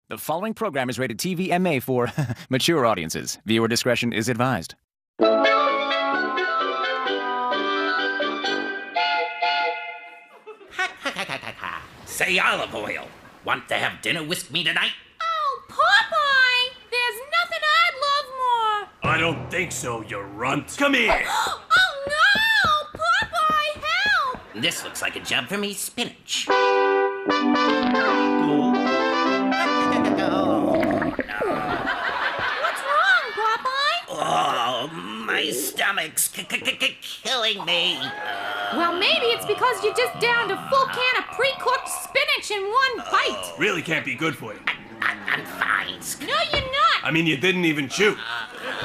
The following program is rated TV MA for mature audiences. Viewer discretion is advised. Say, olive oil. Want to have dinner with me tonight? Oh, Popeye! There's nothing I'd love more. I don't think so, you runt. Come here. Oh, no! Popeye, help! This looks like a job for me, spinach. What's wrong, Popeye? Oh, my stomach's killing me. Well, maybe it's because you just downed a full can of pre-cooked spinach in one bite. Really can't be good for you. I'm fine. No, you're not. I mean, you didn't even chew.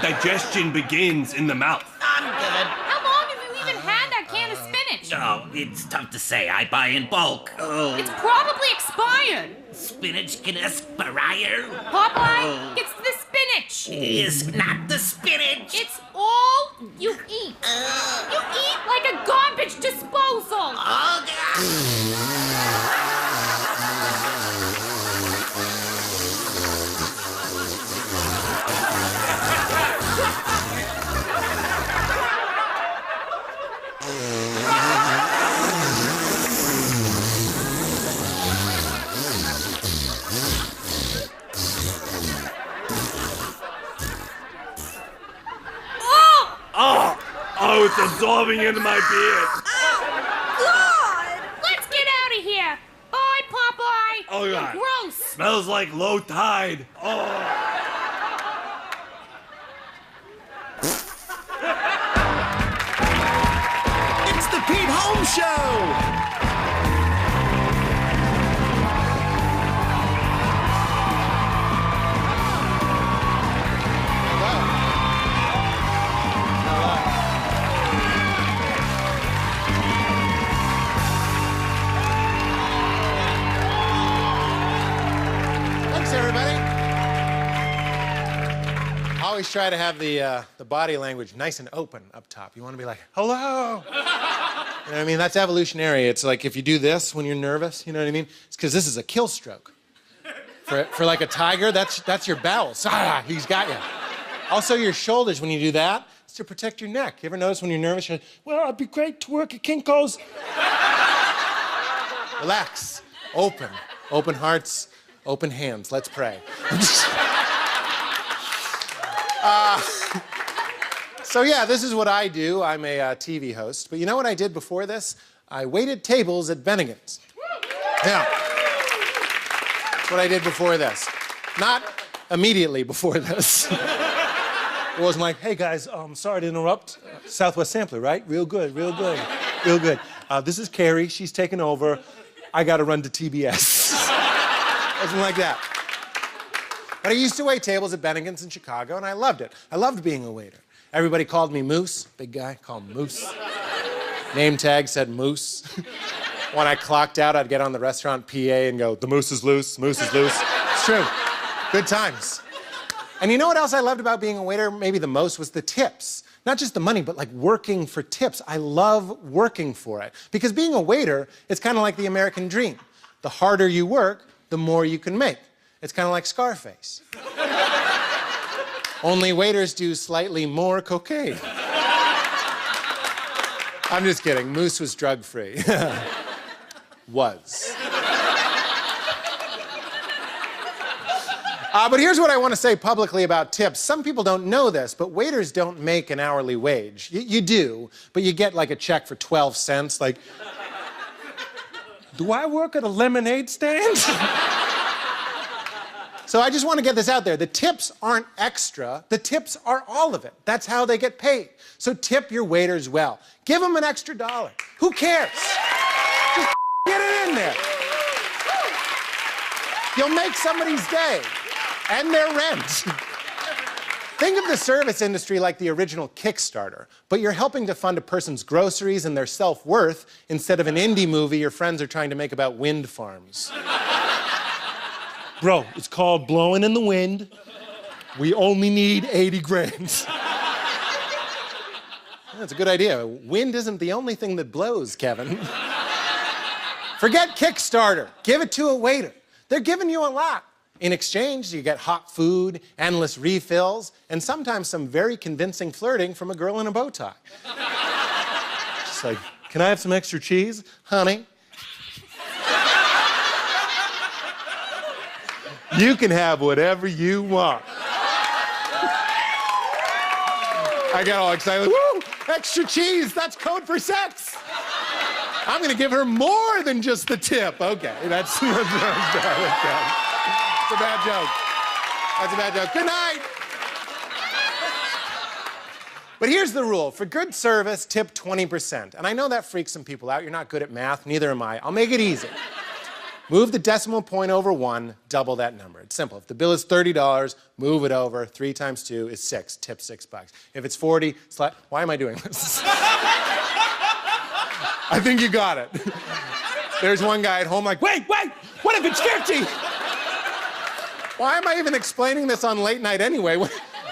Digestion begins in the mouth. I'm good. How long have you even had that can of spinach? Oh, it's tough to say. I buy in bulk. Oh, It's probably expired. spinach can expire. Popeye, it's the spinach. It's not the spinach. It's all you eat. You eat like a garbage disposal. Oh, God. Oh, it's absorbing into my beard. God! Let's get out of here. Bye, Popeye. Oh, You're God. gross. Smells like low tide. Oh. It's the Pete Holmes Show! Thanks, everybody. I always try to have the body language nice and open up top. You want to be like, hello. You know what I mean? That's evolutionary. It's like if you do this when you're nervous, you know what I mean? It's because this is a kill stroke. For like a tiger, that's your bowels. Ah, he's got you. Also, your shoulders, when you do that, it's to protect your neck. You ever notice when you're nervous, you're like, well, it'd be great to work at Kinko's. Relax. Open. Open hearts, open hands. Let's pray. So yeah, this is what I do. I'm a TV host. But you know what I did before this? I waited tables at Bennigan's. Yeah. That's what I did before this. Not immediately before this. It wasn't like, hey guys, sorry to interrupt. Southwest Sampler, right? Real good, real good, real good. This is Carrie, she's taking over. I gotta run to TBS. Wasn't like that. But I used to wait tables at Bennigan's in Chicago, and I loved it. I loved being a waiter. Everybody called me Moose. Big guy, called him Moose. Name tag said Moose. When I clocked out, I'd get on the restaurant PA and go, the moose is loose, moose is loose. It's true. Good times. And you know what else I loved about being a waiter maybe the most was the tips. Not just the money, but like working for tips. I love working for it. Because being a waiter, it's kind of like the American dream. The harder you work, the more you can make. It's kind of like Scarface. Only waiters do slightly more cocaine. I'm just kidding. Moose was drug-free. Was. But here's what I want to say publicly about tips. Some people don't know this, but waiters don't make an hourly wage. You do, but you get like a check for 12 cents. Like, do I work at a lemonade stand? So I just want to get this out there. The tips aren't extra. The tips are all of it. That's how they get paid. So tip your waiters well. Give them an extra $1. Who cares? Just get it in there. You'll make somebody's day and their rent. Think of the service industry like the original Kickstarter, but you're helping to fund a person's groceries and their self-worth instead of an indie movie your friends are trying to make about wind farms. Bro, it's called Blowing in the Wind. We only need 80 grand. That's a good idea. Wind isn't the only thing that blows, Kevin. Forget Kickstarter. Give it to a waiter. They're giving you a lot. In exchange, you get hot food, endless refills, and sometimes some very convincing flirting from a girl in a bow tie. Just like, can I have some extra cheese, honey? You can have whatever you want. I got all excited. Woo! Extra cheese, that's code for sex. I'm gonna give her more than just the tip. Okay, that's bad. It's a bad joke. That's a bad joke. Good night. But here's the rule. For good service, tip 20%. And I know that freaks some people out. You're not good at math, neither am I. I'll make it easy. Move the decimal point over 1, double that number. It's simple. If the bill is $30, move it over. 3 times 2 is 6. Tip $6. If it's 40, why am I doing this? I think you got it. There's one guy at home like, wait, what if it's 50? Why am I even explaining this on late night anyway?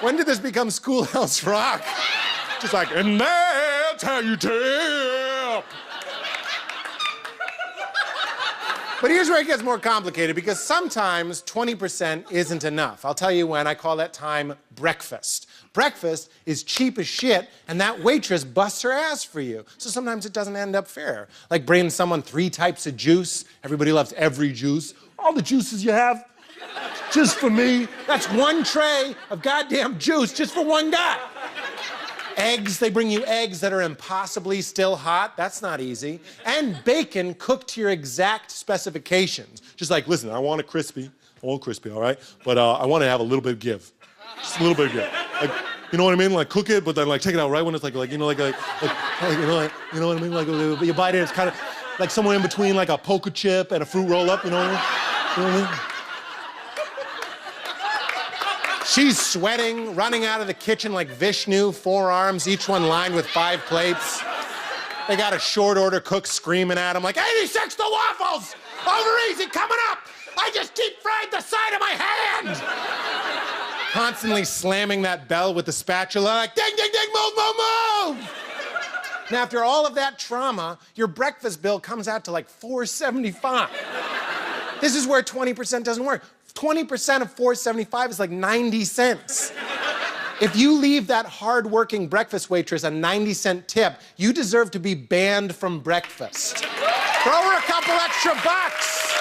When did this become Schoolhouse Rock? Just like, and that's how you tip. But here's where it gets more complicated, because sometimes 20% isn't enough. I'll tell you when. I call that time breakfast. Breakfast is cheap as shit, and that waitress busts her ass for you. So sometimes it doesn't end up fair. Like bringing someone 3 types of juice. Everybody loves every juice. All the juices you have, just for me. That's 1 tray of goddamn juice just for one guy. Eggs, they bring you eggs that are impossibly still hot. That's not easy. And bacon cooked to your exact specifications. Just like, listen, I want it crispy. I want crispy, all right? But I want to have a little bit of give. Just a little bit of give. Like, you know what I mean? Like, cook it, but then, like, take it out right when it's, like you know, you know what I mean? Like, you bite it, it's kind of like somewhere in between, like, a poker chip and a fruit roll-up, you know what I mean? You know what I mean? She's sweating, running out of the kitchen like Vishnu, 4 arms, each one lined with 5 plates. They got a short order cook screaming at him like, 86 the waffles! Over easy, coming up! I just deep fried the side of my hand! Constantly slamming that bell with the spatula like, ding, ding, ding, move, move, move! Now, after all of that trauma, your breakfast bill comes out to like $4.75. This is where 20% doesn't work. 20% of $4.75 is like 90 cents. If you leave that hard-working breakfast waitress a 90-cent tip, you deserve to be banned from breakfast. Throw her a couple extra bucks.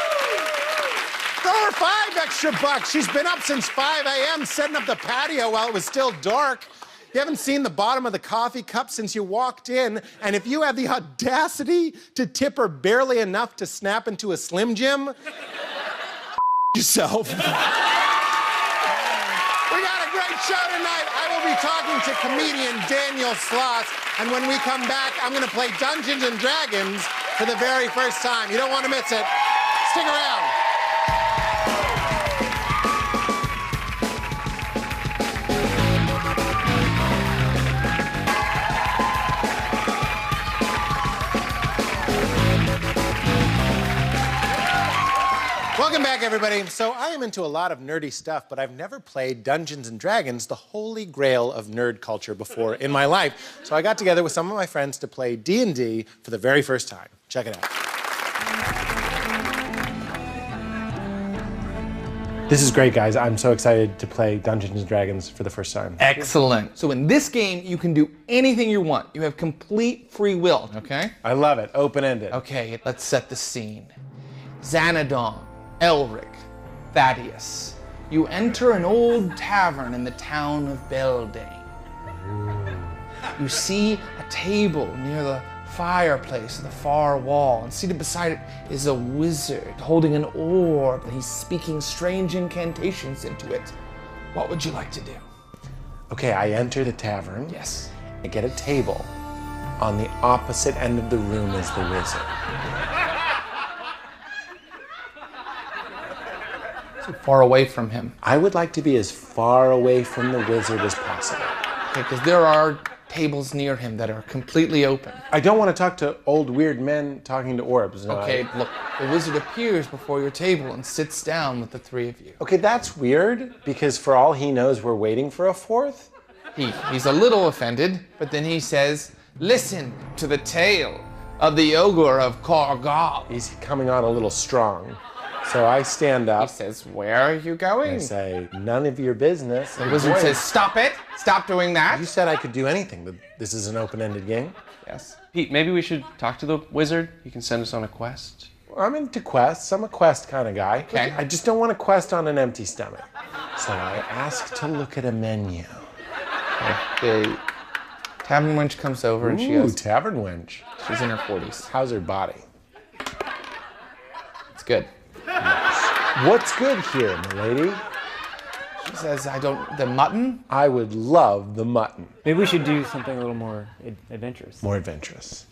Throw her 5 extra bucks. She's been up since 5 a.m. setting up the patio while it was still dark. You haven't seen the bottom of the coffee cup since you walked in, and if you have the audacity to tip her barely enough to snap into a Slim Jim, yourself. We got a great show tonight. I will be talking to comedian Daniel Sloss, and when we come back, I'm going to play Dungeons and Dragons for the very first time. You don't want to miss it. Stick around. Welcome back, everybody. So I am into a lot of nerdy stuff, but I've never played Dungeons and Dragons, the holy grail of nerd culture, before in my life. So I got together with some of my friends to play D&D for the very first time. Check it out. This is great, guys. I'm so excited to play Dungeons and Dragons for the first time. Excellent. So in this game, you can do anything you want. You have complete free will, okay? I love it. Open-ended. Okay, let's set the scene. Xanadon, Elric, Thaddeus. You enter an old tavern in the town of Beldain. You see a table near the fireplace at the far wall, and seated beside it is a wizard holding an orb, and he's speaking strange incantations into it. What would you like to do? Okay, I enter the tavern. Yes. I get a table. On the opposite end of the room is the wizard. Far away from him. I would like to be as far away from the wizard as possible. Okay, because there are tables near him that are completely open. I don't want to talk to old weird men talking to orbs. No, okay, look, the wizard appears before your table and sits down with the 3 of you. Okay, that's weird, because for all he knows, we're waiting for a 4th. He's a little offended, but then he says, listen to the tale of the ogre of Kargal. He's coming on a little strong. So I stand He up. says, where are you going? I say, none of your business. The wizard says, stop it. Stop doing that. You said I could do anything, but this is an open-ended game. Yes. Pete, maybe we should talk to the wizard. He can send us on a quest. I'm into quests. I'm a quest kind of guy. Okay. I just don't want to quest on an empty stomach. So I ask to look at a menu. The tavern wench comes over and she Ooh, goes, tavern wench. she's in her 40s. How's her body? It's good. What's good here, milady? She says, the mutton? I would love the mutton. Maybe we should do something a little more adventurous. More adventurous.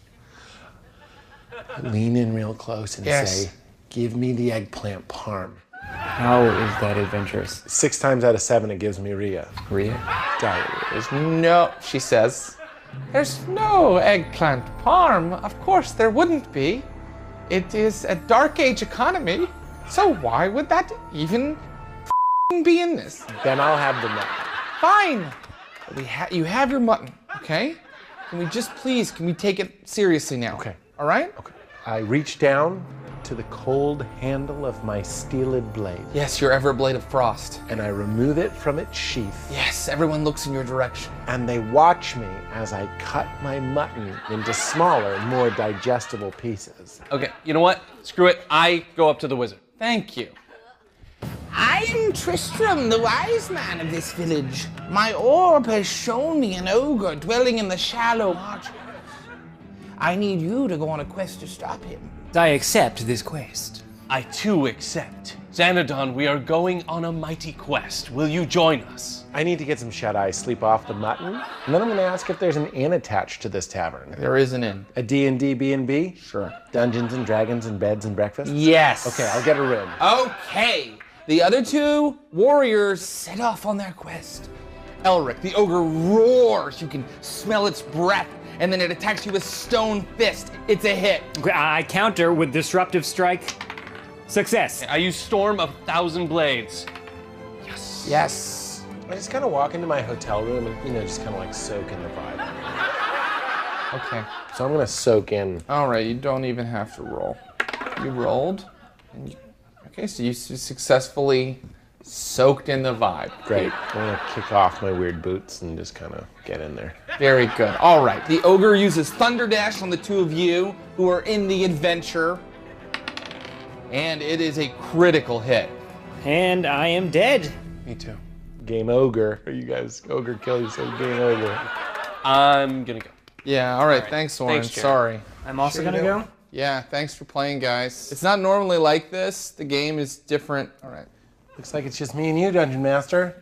Lean in real close and Yes. say, give me the eggplant parm. How is that adventurous? 6 times out of 7, it gives me Rhea. Rhea? Diarrhea. There's no, she says, there's no eggplant parm. Of course there wouldn't be. It is a dark age economy. So why would that even be in this? Then I'll have the mutton. Fine. You have your mutton, okay? Can we just please, can we take it seriously now? Okay. All right? Okay. I reach down to the cold handle of my steeled blade, Yes, your ever blade of frost. and I remove it from its sheath. Yes, everyone looks in your direction. And they watch me as I cut my mutton into smaller, more digestible pieces. Okay, you know what? Screw it. I go up to the wizard. Thank you. I am Tristram, the wise man of this village. My orb has shown me an ogre dwelling in the shallow margins. I need you to go on a quest to stop him. I accept this quest. I too accept. Xanadon, we are going on a mighty quest. Will you join us? I need to get some shut-eye, sleep off the mutton, and then I'm going to ask if there's an inn attached to this tavern. There is an inn. A D&D B&B? Sure. Dungeons and Dragons and beds and breakfast? Yes. Okay, I'll get a room. Okay. The other two warriors set off on their quest. Elric, the ogre, roars. You can smell its breath, and then it attacks you with stone fist. It's a hit. Okay, I counter with disruptive strike. Success. I use Storm of 1,000 Blades. Yes. I just kind of walk into my hotel room and, just kind of like soak in the vibe. Okay. So I'm going to soak in. All right, you don't even have to roll. You rolled. Okay, so you successfully soaked in the vibe. Great. I'm going to kick off my weird boots and just kind of get in there. Very good. All right, the ogre uses Thunder Dash on the two of you who are in the adventure. And it is a critical hit. And I am dead. Me too. Game ogre. Are you guys ogre kill yourself? Game ogre. I'm gonna go. Yeah, all right. Thanks, Soren. Thanks, Jared. Sorry. I'm also gonna go. Yeah, thanks for playing, guys. It's not normally like this. The game is different. All right. Looks like it's just me and you, Dungeon Master.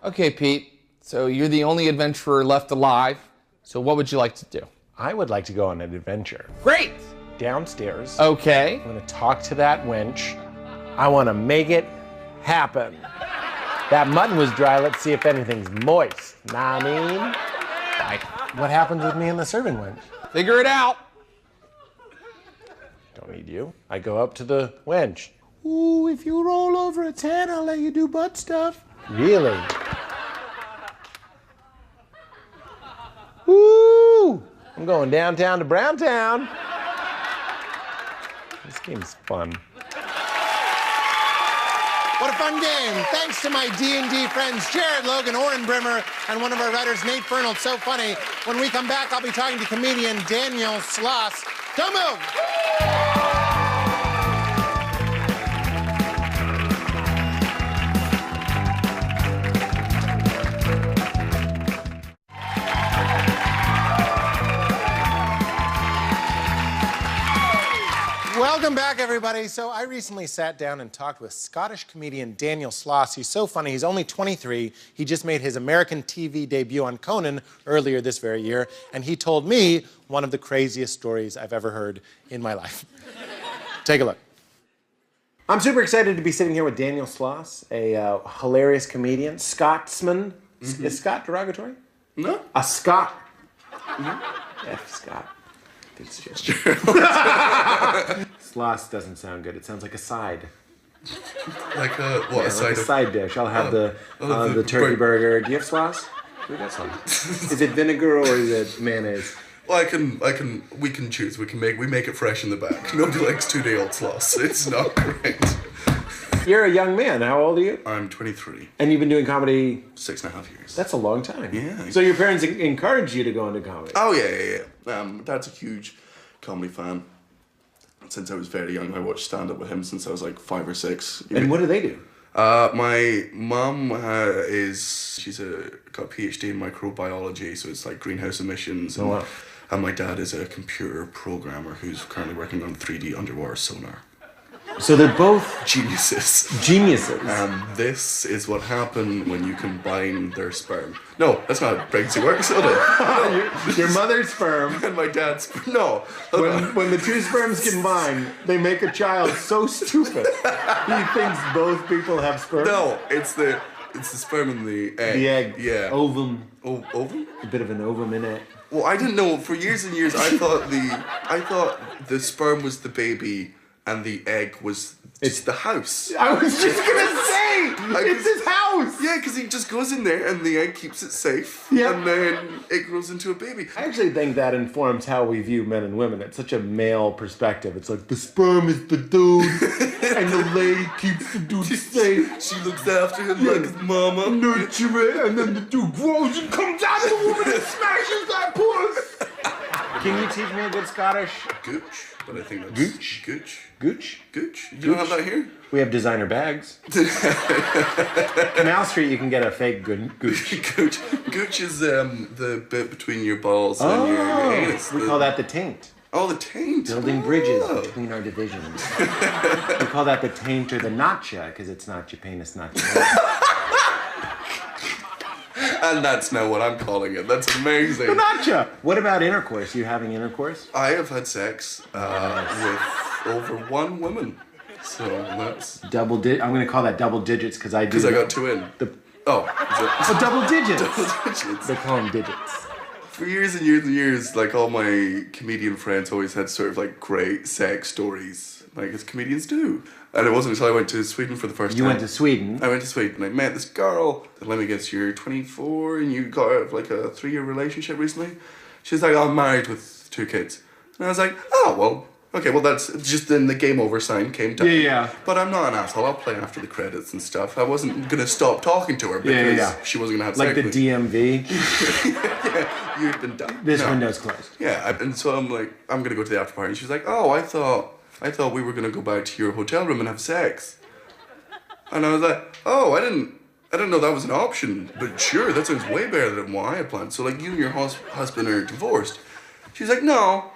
Okay, Pete. So you're the only adventurer left alive. So what would you like to do? I would like to go on an adventure. Great. Downstairs. Okay. I'm going to talk to that wench. I want to make it happen. That mutton was dry. Let's see if anything's moist. Nah, I mean. Bye. What happens with me and the serving wench? Figure it out. Don't need you. I go up to the wench. Ooh, if you roll over a 10, I'll let you do butt stuff. Really? Ooh, I'm going downtown to Browntown. This game's fun. What a fun game. Thanks to my D&D friends, Jared, Logan, Oren Brimmer, and one of our writers, Nate Fernald. So funny. When we come back, I'll be talking to comedian Daniel Sloss. Don't move. Welcome back, everybody. So I recently sat down and talked with Scottish comedian Daniel Sloss. He's so funny. He's only 23. He just made his American TV debut on Conan earlier this very year, and he told me one of the craziest stories I've ever heard in my life. Take a look. I'm super excited to be sitting here with Daniel Sloss, a hilarious comedian, Scotsman. Mm-hmm. Is Scot derogatory? No. A Scot. Mm-hmm. F Scott. It's true. Sloss doesn't sound good. It sounds like a side. Like a what? Yeah, a side like of a side dish. I'll have the turkey burger. Do you have Sloss? We got some. Is it vinegar or is it mayonnaise? Well, we can choose. We make it fresh in the back. Nobody likes 2-day-old Sloss. It's not great. You're a young man. How old are you? I'm 23. And you've been doing comedy 6.5 years. That's a long time. Yeah. So your parents encouraged you to go into comedy? Oh, yeah. Dad's a huge comedy fan. Since I was very young, I watched stand-up with him since I was like 5 or 6. And what do they do? My mum she's got a PhD in microbiology, so it's like greenhouse emissions. And, and my dad is a computer programmer who's currently working on 3D underwater sonar. So they're both geniuses. Geniuses. This is what happened when you combine their sperm. No, that's not how pregnancy works, is it? your mother's sperm and my dad's sperm. No. When the two sperms combine, they make a child so stupid. He thinks both people have sperm. No, it's the sperm and the egg. The egg. Yeah. Ovum. Ovum? A bit of an ovum in it. Well, I didn't know. For years and years, I thought the sperm was the baby and the egg was it's the house. I was just gonna say, it's his house. Yeah, because he just goes in there and the egg keeps it safe. Yeah. And then it grows into a baby. I actually think that informs how we view men and women. It's such a male perspective. It's like the sperm is the dude, and the lady keeps the dude safe. She looks after him like his mama. Nurture it, and then the dude grows and comes out of the woman and smashes that puss. Can you teach me a good Scottish? Gooch, but I think that's Gooch. Gooch. Gooch? Gooch. You don't have that here? We have designer bags. Canal Street, you can get a fake gooch. Gooch is the bit between your balls and your anus. We call that the taint. Oh, the taint. Building bridges between our divisions. We call that the taint or the notcha, because it's not your penis, not your penis. And that's now what I'm calling it. That's amazing. The notcha. What about intercourse? You having intercourse? I have had sex with over one woman. So that's... I'm going to call that double digits because I do... Because I got 2 in. Double digits. Double digits. They call them digits. For years and years and years, like all my comedian friends always had sort of like great sex stories, like as comedians do. And it wasn't until I went to Sweden for the first time. You went to Sweden? I went to Sweden. I met this girl. Let me guess, you're 24 and you got out of like a 3-year relationship recently? She's like, I'm married with 2 kids. And I was like, oh, well, okay, well that's just then the game over sign came down. Yeah. But I'm not an asshole. I'll play after the credits and stuff. I wasn't going to stop talking to her because she wasn't going to have sex with me. Like the DMV? Yeah, you've been done. This window's closed. Yeah, and so I'm like, I'm going to go to the after party. And she's like, oh, I thought we were going to go back to your hotel room and have sex. And I was like, oh, I didn't know that was an option. But sure, that sounds way better than what I had planned. So like you and your husband are divorced. She's like, no,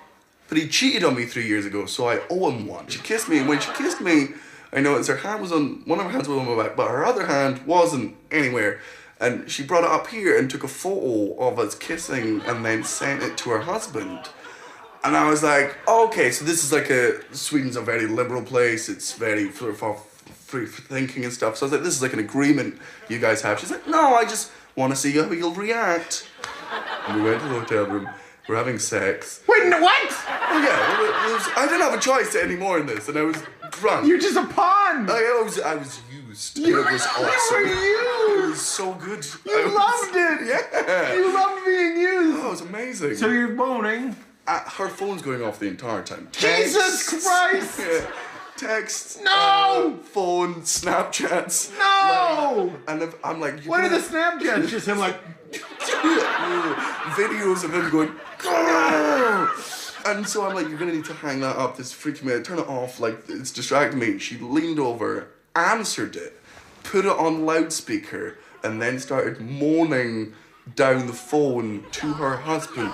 but he cheated on me 3 years ago, so I owe him one. She kissed me, and when she kissed me, I noticed her hand was on, one of her hands was on my back, but her other hand wasn't anywhere. And she brought it up here and took a photo of us kissing and then sent it to her husband. And I was like, okay, so this is like Sweden's a very liberal place. It's very for free thinking and stuff. So I was like, this is like an agreement you guys have. She's like, no, I just want to see how you'll react. And we went to the hotel room. We're having sex. Wait, no, what? Oh yeah, I didn't have a choice anymore in this, and I was drunk. You're just a pawn. I was used. It was awesome. You were used. It was so good. You loved it. Yeah. You loved being used. Oh, it was amazing. So you're boning. Her phone's going off the entire time. Jesus Christ! Yeah. Texts. No! Phone, Snapchats. No! Like, and I'm like, what are the Snapchats? Just him like videos of him going. Grrr! And so I'm like, you're gonna need to hang that up. This is freaking me out. Turn it off. Like it's distracting me. She leaned over, answered it, put it on loudspeaker, and then started moaning down the phone to her husband,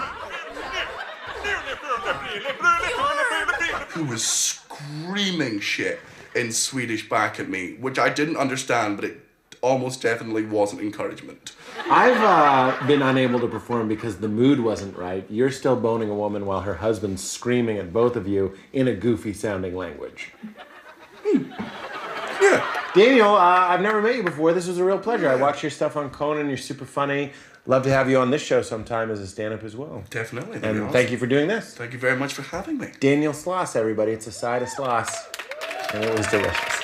who was screaming shit in Swedish back at me, which I didn't understand, but it almost definitely wasn't encouragement. I've been unable to perform because the mood wasn't right. You're still boning a woman while her husband's screaming at both of you in a goofy sounding language. Yeah. Daniel, I've never met you before. This was a real pleasure. I watched your stuff on Conan. You're super funny. Love to have you on this show sometime as a stand-up as well. Definitely. And awesome. Thank you for doing this. Thank you very much for having me. Daniel Sloss, everybody. It's a side of Sloss. And it was delicious.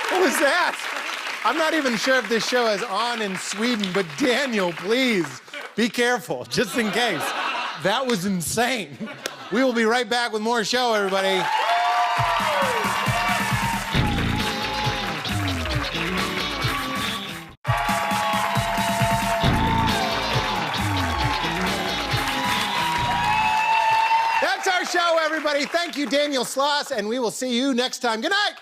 What was that? I'm not even sure if this show is on in Sweden, but Daniel, please, be careful, just in case. That was insane. We will be right back with more show, everybody. That's our show, everybody. Thank you, Daniel Sloss, and we will see you next time. Good night.